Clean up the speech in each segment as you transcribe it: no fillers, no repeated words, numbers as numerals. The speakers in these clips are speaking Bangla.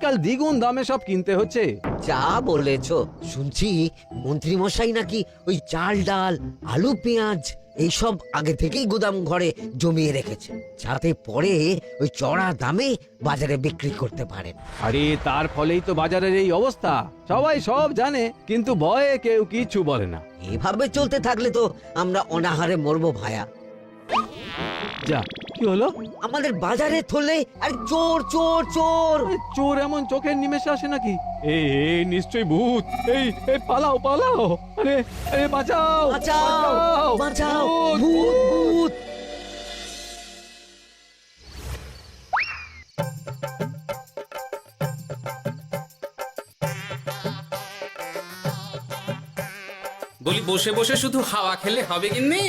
কাল দ্বিগুণ দামে সব কিনতে হচ্ছে। যা বলেছো, শুনছি মন্ত্রী মশাই নাকি ওই চাল ডাল আলু পেঁয়াজ এইসব আগে থেকেই গোদাম ঘরে জমিয়ে রেখেছে, যাতে পরে ওই চড়া দামে বাজারে বিক্রি করতে পারেন। আরে তার ফলেই তো বাজারের এই অবস্থা। সবাই সব জানে, কিন্তু ভয়ে কেউ কিছু বলে না। এভাবে চলতে থাকলে তো আমরা অনাহারে মরবো ভায়া। যা, কি হলো? আমাদের বাজারে থলে আর চোর চোর চোর। চোর এমন চোখের নিমেষে আসে নাকি? এই নিশ্চয়ই ভূত। এই পালাও পালাও। আরে আরে বাঁচাও বাঁচাও বাঁচাও, ভূত ভূত। বলি বসে বসে শুধু হাওয়া খেলে হবে কিন্নি?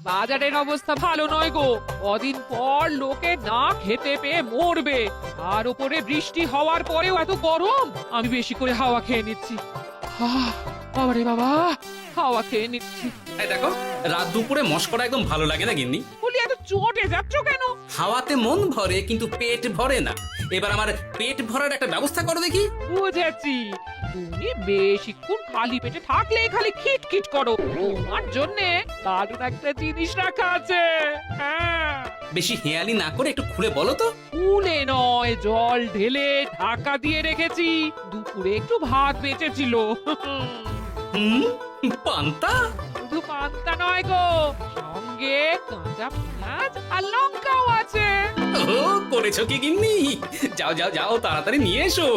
বাজারের অবস্থা ভালো নয় গো। কদিন পর লোকে না খেতে পেয়ে মরবে। আর উপরে বৃষ্টি হওয়ার পরেও এত গরম। আমি বেশি করে হাওয়া খেয়ে নিচ্ছি। বাবারে বাবা, হাওয়া খেয়ে নিচ্ছি। এই দেখো, রাত দুপুরে মস্করা একদম ভালো লাগে না গিন্নি। বলি এত চটে যাচ্ছ কেন? হাওয়াতে মন ভরে কিন্তু পেট ভরে না। এবার আমার পেট ভরার একটা ব্যবস্থা করো দেখি। বুঝেছি, তুমি বেশিক্ষণ খালি পেটে থাকলে খালি খিটখিট করো। তোমার জন্য দারুণ একটা জিনিস রাখা আছে। হ্যাঁ, বেশি হেয়ালি না করে একটু খুলে বলো তো। ফুলে নয়, জল ঢেলে ঢাকা দিয়ে রেখেছি। দুপুরে একটু ভাত বেঁচেছিল। পান্তা? শুধু পান্তা নয় গো, সঙ্গে কাঁচা পেঁয়াজ আর লঙ্কাও আছে। ও, করেছো কি গিন্নি? যাও যাও যাও, তাড়াতাড়ি নিয়ে এসো।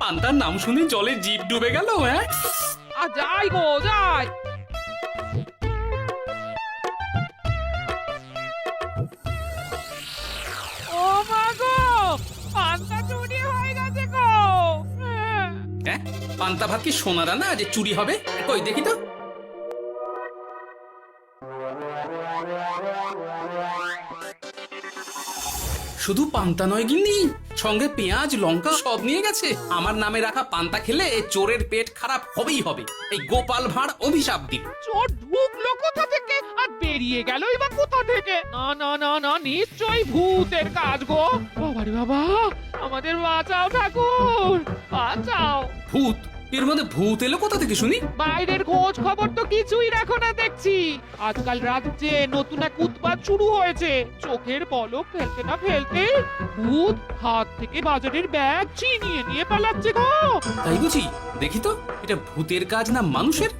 পান্তার নাম শুনে জলে জিভ ডুবে গেল। হ্যাঁ, আর যাই গো যাই। ও মা গো, পান্তা চুরি হয়ে গেছে গো। হ্যাঁ, পান্তা ভাত কি সোনারা না যে চুরি হবে? কই দেখি তো। শুধু পান্তা নয় গিন্নি, সঙ্গে পেঁয়াজ লঙ্কা সব নিয়ে গেছে। আমার নামে রাখা পান্তা খেলে চোরের পেট খারাপ হবেই হবে। এই গোপাল ভাঁড় অভিশাপ দিল। চোর ঢুকলো কোথা থেকে আর বেরিয়ে গেলই বা কোথা থেকে? না না না না, নিশ্চয়ই ভূতের কাজ গো। বাবারে বাবা, আমাদের বাঁচাও ঠাকুর, বাঁচাও। ভূত? এর মধ্যে ভূত এলো কোথা থেকে শুনি? বাইরের খোঁজ খবর তো কিছুই রাখো না দেখছি। আজকাল রাজ্যে নতুন এক উৎপাত শুরু হয়েছে। চোখের পলক ফেলতে না ফেলতে ভূত হাত থেকে বাজারের ব্যাগ ছিনিয়ে নিয়ে পালাচ্ছে গো। তাই বুঝি? দেখি তো, এটা ভূতের কাজ না মানুষের?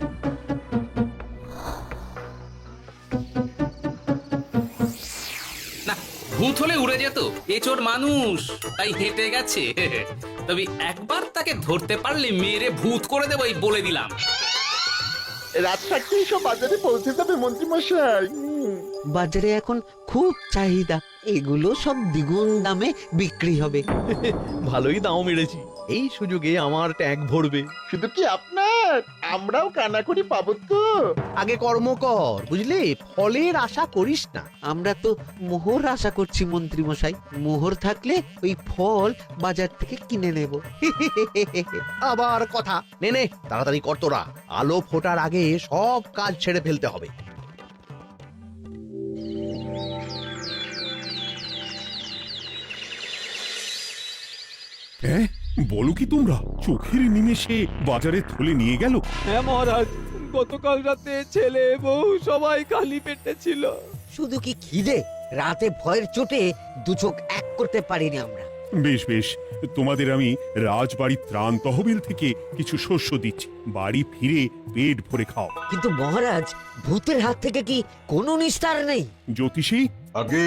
না, ভূত হলে উড়ে যেত। এ চোর মানুষ, তাই হেঁটে গেছে। তবে একবার তাকে ধরতে পারলে মেরে ভূত করে দেবো, এই বলে দিলাম। রাত থাকতেই সব বাজারে পৌঁছে যাবে মন্ত্রী মশাই। বাজারে এখন খুব চাহিদা, এগুলো সব দ্বিগুণ দামে বিক্রি হবে। ভালোই দাম মেরেছি, এই সুযোগে আমার ট্যাঙ্ক ভরবে। শুধু কি আপনার, আমরাও কানাকড়ি পাবো তো। আগে কর্ম কর, বুঝলি? ফলের আশা করিস না। আমরা তো মোহর আশা করছি মন্ত্রী মশাই। মোহর থাকলে ওই ফল বাজার থেকে কিনে নেব। আবার কথা নে নে, তাড়াতাড়ি কর তোরা। আলো ফোটার আগে সব কাজ ছেড়ে ফেলতে হবে। হ্যাঁ, বলো কি তোমরা? চোখের নিমেষে বাজারে থলে নিয়ে গেল? হ্যাঁ মহারাজ, গতকাল রাতে ছেলে বউ সবাই খালি পেটে ছিল। শুধু কি খিদে, রাতে ভয়ের চোটে দু চোখ এক করতে পারিনি আমরা। বেশ বেশ, তোমাদের আমি রাজবাড়ির ত্রাণ তহবিল থেকে কিছু শস্য দিচ্ছি। বাড়ি ফিরে পেট ভরে খাও। কিন্তু মহারাজ, ভূতের হাত থেকে কি কোনো নিস্তার নেই? জ্যোতিষী? আগে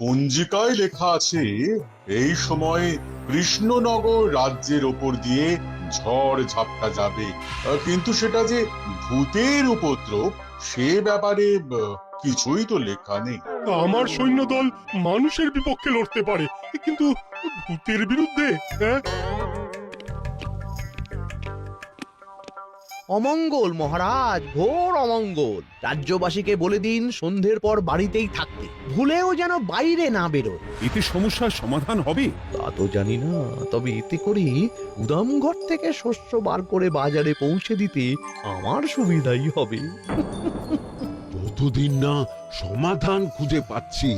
পঞ্জিকায় লেখা আছে এই সময় কৃষ্ণনগর রাজ্যের ওপর দিয়ে ঝড় ঝাপটা যাবে, কিন্তু সেটা যে ভূতের উপদ্রব সে ব্যাপারে কিছুই তো লেখা নেই। আমার সৈন্যদল মানুষের বিপক্ষে লড়তে পারে, কিন্তু ভূতের বিরুদ্ধে? হ্যাঁ, অমঙ্গল মহারাজ, ঘোর অমঙ্গল। রাজ্যবাসীকে বলে দিন সন্ধ্যের পর বাড়িতেই থাকতে, ভুলেও যেন বাইরে না বেরোয়। এতে সমস্যার সমাধান হবে? তা তো জানি না, তবে এতে করে গুদামঘর থেকে শস্য বার করে বাজারে পৌঁছে দিতে আমার সুবিধাই হবে। যতদিন না সমাধান খুঁজে পাচ্ছি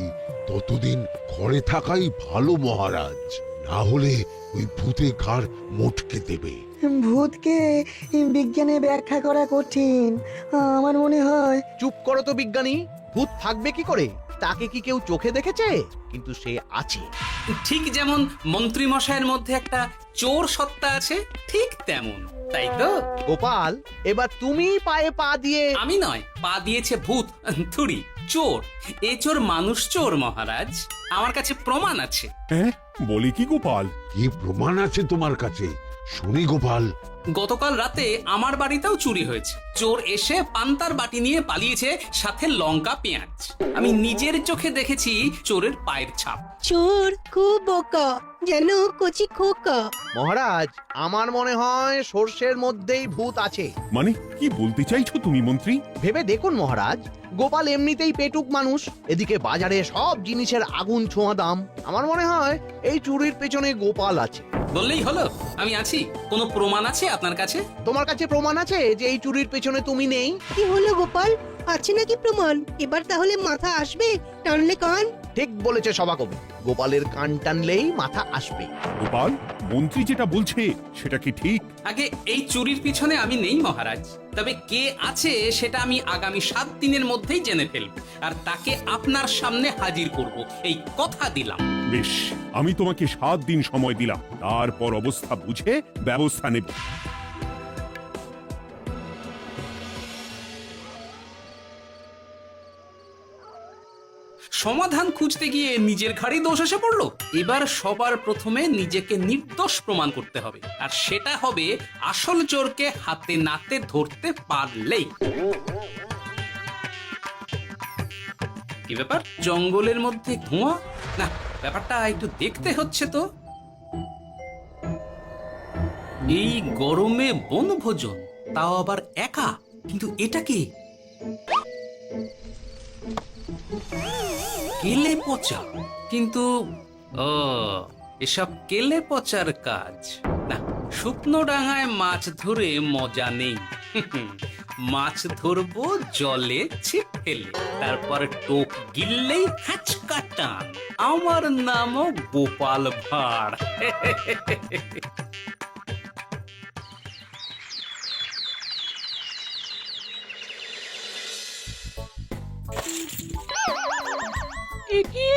ততদিন ঘরে থাকাই ভালো মহারাজ। না হলে ওই ভূতে ঘাড় মোটকে দেবে। ভূতকে বিজ্ঞানে ব্যাখ্যা করা কঠিন। আমার মনে হয় চুপ করো তো বিজ্ঞানী, ভূত থাকবে কি করে? তাকে কি কেউ চোখে দেখেছে? কিন্তু সে আছে। ঠিক যেমন মন্ত্রী মশাইয়ের মধ্যে একটা চোর সত্তা আছে, ঠিক তেমন, তাই তো? গোপাল, এবার তুমি পায়ে পা দিয়ে। আমি নয়, পা দিয়েছে ভূত, থুড়ি চোর। এ চোর মানুষ চোর মহারাজ, আমার কাছে প্রমাণ আছে। হ্যাঁ, বলে কি গোপাল? কি প্রমাণ আছে তোমার কাছে? শুনি গোপাল। গতকাল রাতে আমার বাড়িতেও চুরি হয়েছে। চোর এসে পান্তার বাটি নিয়ে পালিয়েছে, সাথে লঙ্কা পেঁয়াজ। আমি নিজের চোখে দেখেছি চোরের পায়ের ছাপ। চোর খুব বোকা, যেন কচি খোকা। মহারাজ, আমার মনে হয় সর্ষের মধ্যেই ভূত আছে। মানে কি বলতে চাইছো তুমি মন্ত্রী? ভেবে দেখুন মহারাজ, গোপাল এমনিতেই পেটুক মানুষ, এদিকে বাজারে সব জিনিসের আগুন ছোঁয়া দাম। আমার মনে হয় এই চুরির পেছনে গোপাল আছে। বললেই হলো আমি আছি। কোনো প্রমাণ আছে আপনার কাছে? তোমার কাছে প্রমাণ আছে যে এই চুরির পেছনে তুমি নেই? কি হলো গোপাল, আছে নাকি প্রমাণ? এবার তাহলে মাথা আসবে, টানলে কান। ঠিক বলেছে সভাকবি, গোপালের কান টানলেই মাথা আসবে। গোপাল, মন্ত্রী যেটা বলছে সেটা কি ঠিক? আগে এই চুরির পিছনে আমি নেই মহারাজ, তবে কে আছে সেটা আমি আগামী 7 দিনের মধ্যেই জেনে ফেলব, আর তাকে আপনার সামনে হাজির করব, এই কথা দিলাম। বেশ, আমি তোমাকে 7 দিন সময় দিলাম, তারপর অবস্থা বুঝে ব্যবস্থা নেব। সমাধান খুঁজতে গিয়ে নিজের ঘাড়ি দোষ এসে পড়লো। এবার সবার প্রথমে নিজেকে নির্দোষ প্রমাণ করতে হবে, আর সেটা হবে আসল চোরকে হাতে নাতে ধরতে পারলেই। কি ব্যাপার, জঙ্গলের মধ্যে ধোঁয়া? না, ব্যাপারটা একটু দেখতে হচ্ছে তো। এই গরমে বনভোজন, তাও আবার একা। কিন্তু এটা কি? কেলে পচা। কিন্তু এসব কেলে পচার কাজ না। শুকনো ডাঙায় মাছ ধরে মজা নেই। মাছ ধরবো জলে ছিপ ফেলে, তারপর টোপ গিললেই হ্যাচকা টান। আমার নামও গোপাল ভাঁড়। কি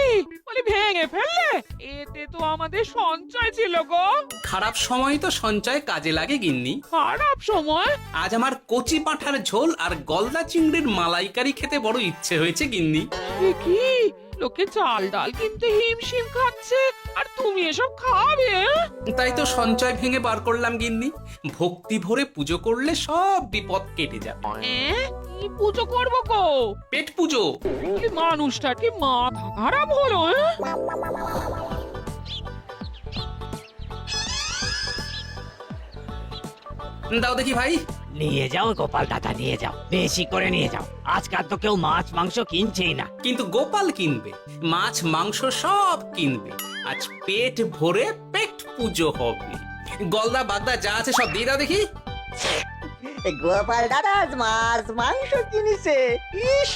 বলি, ভেঙে ফেললে? এতে তো আমাদের সঞ্চয় ছিল গো। খারাপ সময় তো সঞ্চয় কাজে লাগে গিন্নি। খারাপ সময়? আজ আমার কচি পাঁঠার ঝোল আর গলদা চিংড়ির মালাইকারি খেতে বড় ইচ্ছে হয়েছে গিন্নি। কি লোকে চাল ডাল কিনতে হিমশিম খাচ্ছে, আর তুমি এসব খাবে? তাই তো সঞ্চয় ভেঙে বার করলাম গিন্নি। ভক্তি ভরে পুজো করলে সব বিপদ কেটে যাবে। কি পুজো করবো গো? পেট পুজো। মানুষটা কি মাথা খারাপ হলো? দাও দেখি ভাই। নিয়ে যাও গোপাল দাদা, নিয়ে যাও, বেশি করে নিয়ে যাও। আজকাল তো কেউ মাছ মাংস কিনছেই না। কিন্তু গোপাল কিনবে, মাছ মাংস সব কিনবে। আজ পেট ভরে পেট পুজো হবে। গলদা বাগদা যা আছে সব দিয়ে দাও দেখি। গোপাল দাদা মাছ মাংস কিনেছে। ইস,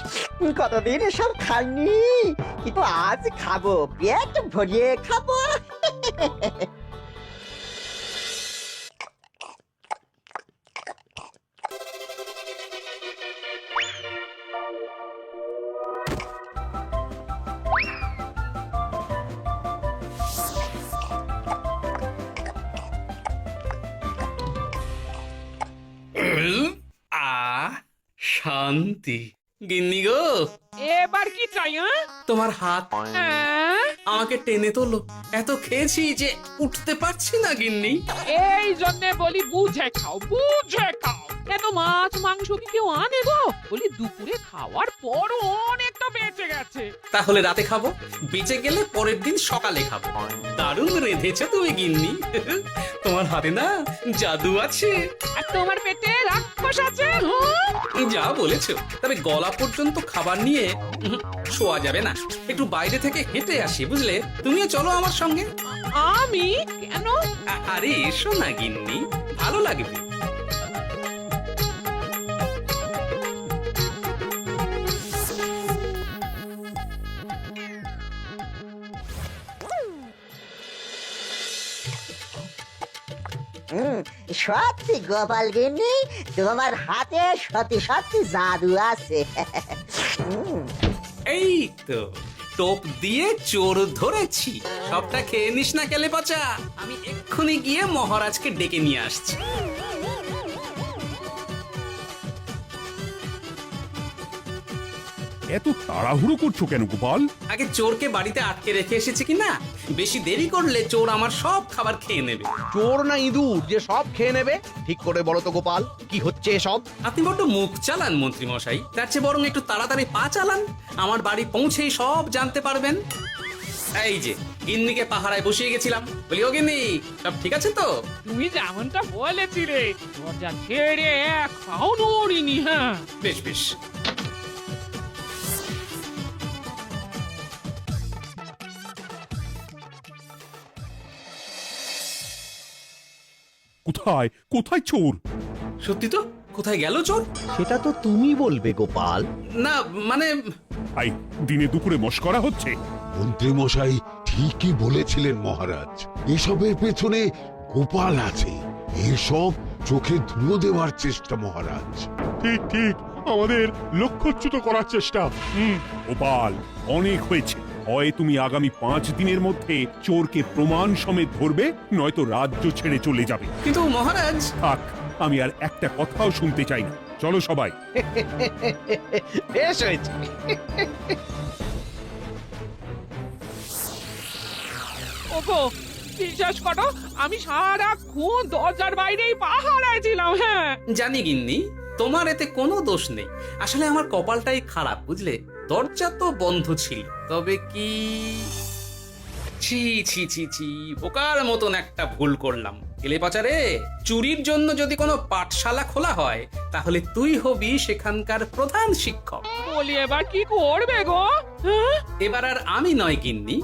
কতদিন এসব খাইনি, কিন্তু আজ খাবো, পেট ভরিয়ে খাবো। শান্তি। গিন্নি গো, এবার কি চাই? তোমার হাত আমাকে টেনে তোলো। এত খেয়েছি যে উঠতে পারছি না গিন্নি। এই জন্যে বলি বুঝে খাও, বুঝে খাও। কেন মাছ মাংস কি কেউ আনে গো? বলি দুপুরে খাওয়ার পর অনেকটা বেঁচে গেছে। তাহলে রাতে খাবো, বেঁচে গেলে পরের দিন সকালে খাবো। দারুণ রেঁধেছো তুমি গিন্নি। তোমার হাতে না জাদু আছে। আর তোমার পেটে রাক্ষস আছে। যা বলেছো, তবে গলা পর্যন্ত খাবার নিয়ে শোয়া যাবে না। একটু বাইরে থেকে হেঁটে আসি, বুঝলে? তুমিও চলো আমার সঙ্গে। আমি কেন? আরে এসো না গিন্নি, ভালো লাগবে। সত্যি গোপাল গিন্নি, তোমার হাতে সত্যি সত্যি জাদু আছে। এই তো টোপ দিয়ে চোর ধরেছি। সবটা খেয়ে নিস না কেলে পচা, আমি এক্ষুনি গিয়ে মহারাজকে ডেকে নিয়ে আসছি। এত তাড়াহুড়ো করছো কেন গোপাল? আগে চোরকে বাড়িতে আটকে রেখে এসেছে কিনা, বেশি দেরি করলে চোর আমার সব খাবার খেয়ে নেবে। চোর না ইঁদুর যে সব খেয়ে নেবে? ঠিক করে বলো তো গোপাল, কি হচ্ছে এসব? আপনি বড্ড মুখ চালান মন্ত্রী মশাই, তার চেয়ে বরং একটু তাড়াতাড়ি পা চালান, আমার বাড়ি পৌঁছেই সব জানতে পারবেন। এই যে গিন্নিকে পাহারায় বসিয়ে গেছিলাম, বলি ও গিন্নি সব ঠিক আছে তো? তুমি যেমনটা বলেছিলে, দরজা ছেড়ে এক পাও নড়িনি। হ্যাঁ, বেশ বেশ। কোথায় কোথায় চোর? সত্যি তো, কোথায় গেল চোর? সেটা তো তুমি বলবে গোপাল। না মানে আই দিনে দুপুরে মশকরা হচ্ছে। মন্ত্রী মশাই ঠিকই বলেছিলেন মহারাজ, এসবের পেছনে গোপাল আছে। এসব চোখে ধুলো দেওয়ার চেষ্টা মহারাজ। ঠিক ঠিক, আমাদের লক্ষ্যচ্যুত করার চেষ্টা। গোপাল, অনেক হয়েছে। হয় তুমি আগামী 5 দিনের মধ্যে চোরকে প্রমাণ সমেত ধরবে, নয়তো রাজ্য ছেড়ে চলে যাবে। কিন্তু মহারাজ। থাক, আমি আর একটা কথাও শুনতে চাই না। চলো সবাই। বেশ হয়েছে। ওগো, বিশ্বাস করো, আমি সারাক্ষণ দরজার বাইরেই পাহারায় ছিলাম। হ্যাঁ, জানি গিন্নি, তোমার এতে কোনো দোষ নেই। আসলে আমার কপালটাই খারাপ, বুঝলে। দরজা তো বন্ধ ছিল, তবে কি ছি ছি ছি ছি, বোকার মতন একটা ভুল করলাম। এলে পাচারে, চুরির জন্য যদি কোনো পাঠশালা খোলা হয়, তাহলে তুই হবি সেখানকার প্রধান শিক্ষক। বলি এবার কি করবে গো? হ্যাঁ? এবার আর আমি নয় গিন্নি,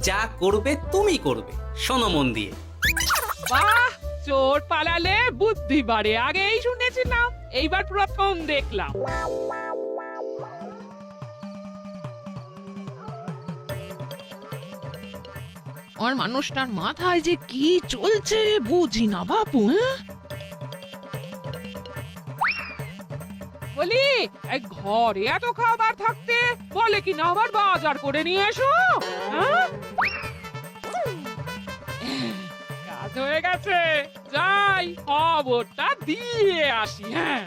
যা করবে তুমি করবে। শোনো মন দিয়ে। বাহ, চোর পালালে বুদ্ধি বাড়ে, আগেই শুনেছিলাম, এইবার প্রথম দেখলাম। আর মানুষটার মাথায় যে কি চলছে বুঝি না বাপু। হ্যাঁ, বলি এই ঘরে এত খাবার থাকতে বলে কি না আবার বাজার করে নিয়ে এসো। হ্যাঁ, কাজ হয়ে গেছে, যাই খবরটা দিয়ে আসি। হ্যাঁ,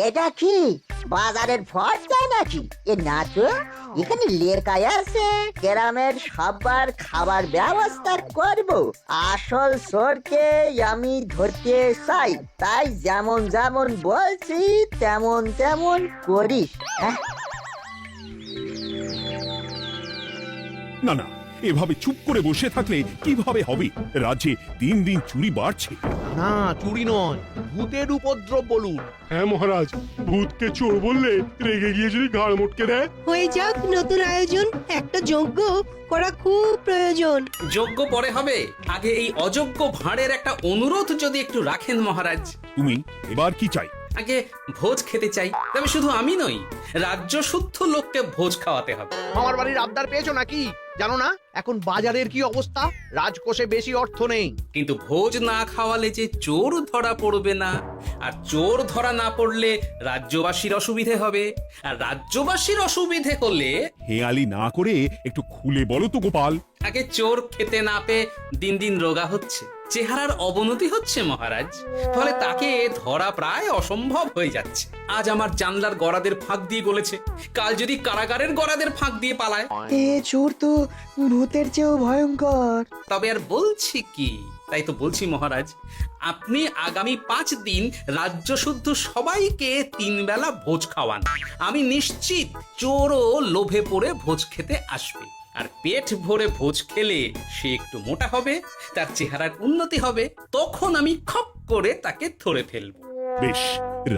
এটা কি বাজারের ফর্দা নাকি? এ না তো, এখানে লেখাই আছে গ্রামের সবার খাবার ব্যবস্থা করব। আসল চোরকে আমি ধরতে চাই, তাই যেমন যেমন বলছি তেমন তেমন করিস। হ্যাঁ, না না, এভাবে চুপ করে বসে থাকলে কিভাবে হবে? রাজ্যে দিন দিন চুরি বাড়ছে। না, চুরি নয়, ভূতের উপদ্রব বলুন। হ্যাঁ মহারাজ, ভূতকে চোর বললে রেগে গিয়ে যদি ঘাড় মোটকে দেয়। হয়ে যাক নতুন আয়োজন, একটা যজ্ঞ করা খুব প্রয়োজন। যোগ্য পরে হবে, আগে এই অযোগ্য ভাঁড়ের একটা অনুরোধ যদি একটু রাখেন মহারাজ। তুমি এবার কি চাই? আগে ভোজ খেতে চাই, তবে শুধু আমি নই, রাজ্য শুদ্ধ লোককে ভোজ খাওয়াতে হবে। আমার বাড়ির আবদার পেয়েছো নাকি? জানো না এখন বাজারের কি অবস্থা? রাজকোষে বেশি অর্থ নেই। কিন্তু ভোজ না খাওয়ালে যে চোর ধরা পড়বে না, আর চোর ধরা না পড়লে রাজ্যবাসীর অসুবিধে হবে, আর রাজ্যবাসীর অসুবিধে হলে। হেয়ালি না করে একটু খুলে বলো তো গোপাল। আগে চোর খেতে না পেয়ে দিন দিন রোগা হচ্ছে, চেহারার অবনতি হচ্ছে মহারাজ, ফলে তাকে ধরা প্রায় অসম্ভব হয়ে যাচ্ছে। আজ আমার জানলার গড়াদের ফাঁক দিয়ে গলেছে, কাল যদি কারাগারের গড়াদের ফাঁক দিয়ে পালায়। এ চোর তো ভূতের চেয়েও ভয়ঙ্কর। তবে আর বলছি কি, তাই তো বলছি মহারাজ, আপনি আগামী 5 দিন রাজ্য শুদ্ধ সবাইকে 3 বেলা ভোজ খাওয়ান। আমি নিশ্চিত চোরও লোভে পড়ে ভোজ খেতে আসবে, আর পেট ভরে ভোজ খেলে সে একটু মোটা হবে, তার চেহারার উন্নতি হবে, তখন আমি খপ করে তাকে ধরে ফেলবো। বেশ,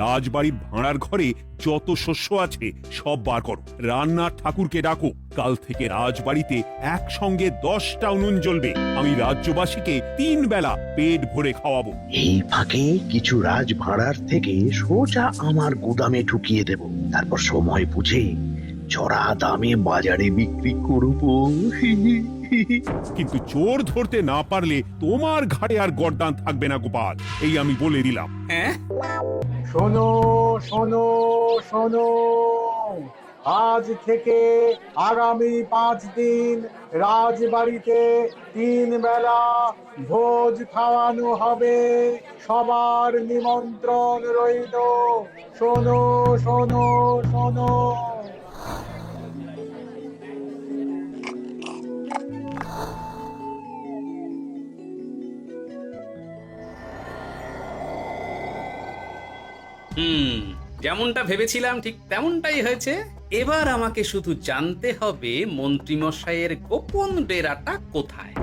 রাজবাড়ির ভাড়ার ঘরে যত শস্য আছে সব বার করো। রান্নার ঠাকুরকে ডাকো। কাল থেকে রাজবাড়িতে একসঙ্গে 10টা উনুন জ্বলবে। আমি রাজ্যবাসীকে 3 বেলা পেট ভরে খাওয়াবো। এই ফাঁকে কিছু রাজ ভাড়ার থেকে সোজা আমার গুদামে ঢুকিয়ে দেব। তারপর সময় বুঝে চড়া দামে বাজারে বিক্রি করব। কিন্তু চোর ধরতে না পারলে তোমার ঘাড়ে আর গর্দান থাকবে না গোপাল, এই আমি বলে দিলাম। হ্যাঁ, শোনো শোনো শোনো, আজ থেকে আগামী 5 দিন রাজবাড়িতে 3 বেলা ভোজ খাওয়ানো হবে, সবার নিমন্ত্রণ রইল। শোনো শোনো শোনো। যেমনটা ভেবেছিলাম ঠিক তেমনটাই হয়েছে। এবার আমাকে শুধু জানতে হবে মন্ত্রীমশাইয়ের গোপন ডেরাটা কোথায়।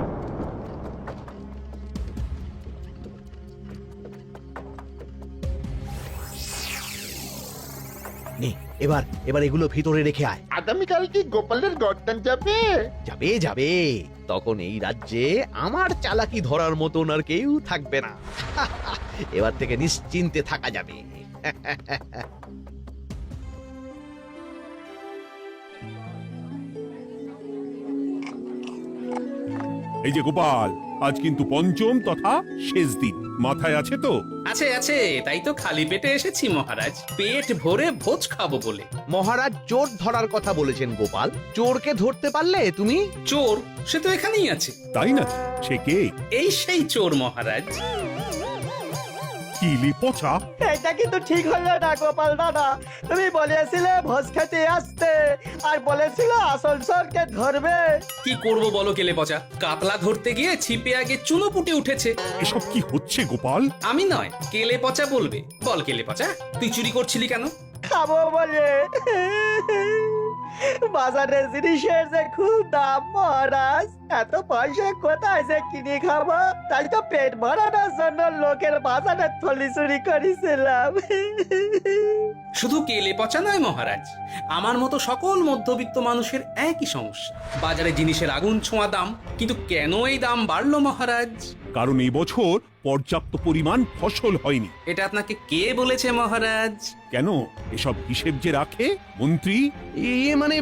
নে এবার এবার এগুলো ভিতরে রেখে আয়। আগামীকাল কি গোপালের গর্দান যাবে? যাবে যাবে, তখন এই রাজ্যে আমার চালাকি ধরার মতন আর কেউ থাকবে না। এবার থেকে নিশ্চিন্তে থাকা যাবে। এই যে গোপাল, আজ কিন্তু পঞ্চম তথা শেষ দিন, মাথায় আছে তো? আছে আছে, তাই তো খালি পেটে এসেছি মহারাজ, পেট ভরে ভোজ খাবো বলে। মহারাজ চোর ধরার কথা বলেছেন গোপাল, চোরকে ধরতে পারলে তুমি? চোর সে তো এখানেই আছে। তাই না? সে কে? এই সেই চোর মহারাজ। কিলি পচা, এটা কিন্তু ঠিক হলো না গোপাল দাদা। তুমি বলেছিলে ভোজ খেতে আসতে, আর বলেছিলে আসল চোরকে ধরবে। কি করব বলো কেলে পচা, কাতলা ধরতে গিয়ে ছিপে আগে চুনো পুটে উঠেছে। এসব কি হচ্ছে গোপাল? আমি নয়, কেলে পচা বলবে। বল কেলে পচা, তুই চুরি করছিলি কেন? খাবো বলে। বাজারে জিনিসের যে খুব দাম মহারাজ, এত পয়সা কোথায় যে কিনে খাবো, তাই তো পেট ভরানোর জন্য লোকের বাজারে থলি চুরি করেছিলাম। শুধু কেলে পচা নয় মহারাজ, আমার মতো সকল মধ্যবিত্ত মানুষের একই সমস্যা। বাজারে জিনিসের আগুন ছোঁয়া দাম, কিন্তু কেন এই দাম বাড়লো মহারাজ? কারণ এই বছর পর্যাপ্ত পরিমাণ ফসল হয়নি। এটা আপনাকে কে বলেছে মহারাজ? কেন, এসব হিসেব যে রাখে মন্ত্রী। ইয়ে মানে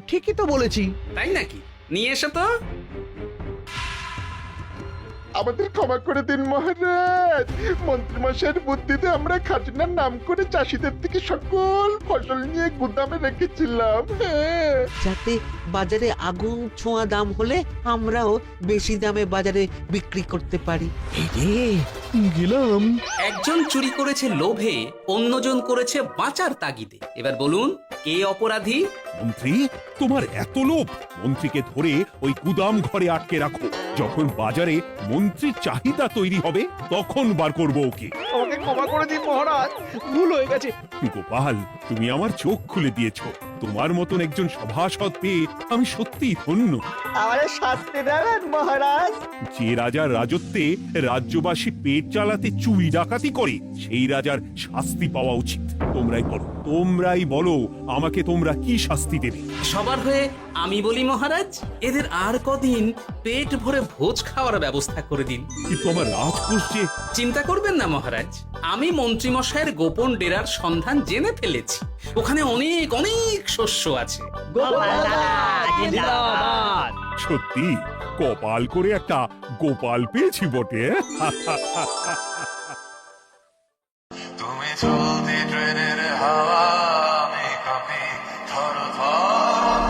ঠিকই তো বলেছি। তাই নাকি? নিয়ে এসো তো। আমাদের ক্ষমা করে দিন মহারাজ, মন্ত্রীমশাইয়ের বুদ্ধিতে আমরা খাজনার নাম করে চাষিদের থেকে সকল ফসল নিয়ে গুদামে রেখেছিলাম, যাতে বাজারে আগুন ছোঁয়া দাম হলে আমরাও বেশি দামে বাজারে বিক্রি করতে পারি। গেলাম। একজন চুরি করেছে লোভে, অন্যজন করেছে বাঁচার তাগিদে। এবার বলুন কে অপরাধী? মন্ত্রী, তোমার এত লোভ? মন্ত্রীকে ধরে ওই গুদাম ঘরে আটকে রাখো, যখন বাজারে মন্ত্রীর চাহিদা তৈরি হবে তখন বার করবো ওকে। আমাকে ক্ষমা করে দিন মহারাজ, ভুল হয়ে গেছে। গোপাল, তুমি আমার চোখ খুলে দিয়েছো। তোমার মতন একজন সভাসদ পেয়ে আমি সত্যিই ধন্য। আমাদের শাস্তি দেবেন মহারাজ। যে রাজার রাজত্বে রাজ্যবাসী পেট চালাতে চুরি ডাকাতি করে, সেই রাজার শাস্তি পাওয়া উচিত। তোমরাই বলো আমাকে তোমরা কি শাস্তি দেবে? সবার হয়ে আমি বলি মহারাজ, এদের আর কদিন পেট ভরে ভোজ খাওয়ার ব্যবস্থা করে দিন। কিন্তু আমার রাজকোষ যে। চিন্তা করবেন না মহারাজ, আমি মন্ত্রীমশাইয়ের গোপন ডেরার সন্ধান জেনে ফেলেছি। ওখানে অনেক অনেক শস্য আছে। সত্যি কপাল করে একটা গোপাল পেয়েছি বটে। তুমি চলতি ট্রেনের হাওয়া, আমি কাঁপি থরথর।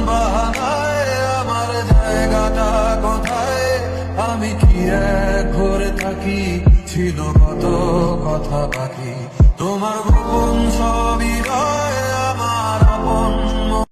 বাহানায় আমার জায়গাটা কোথায়, আমি কি এক ঘরে থাকি, ছিল কত কথা বাকি। তোমার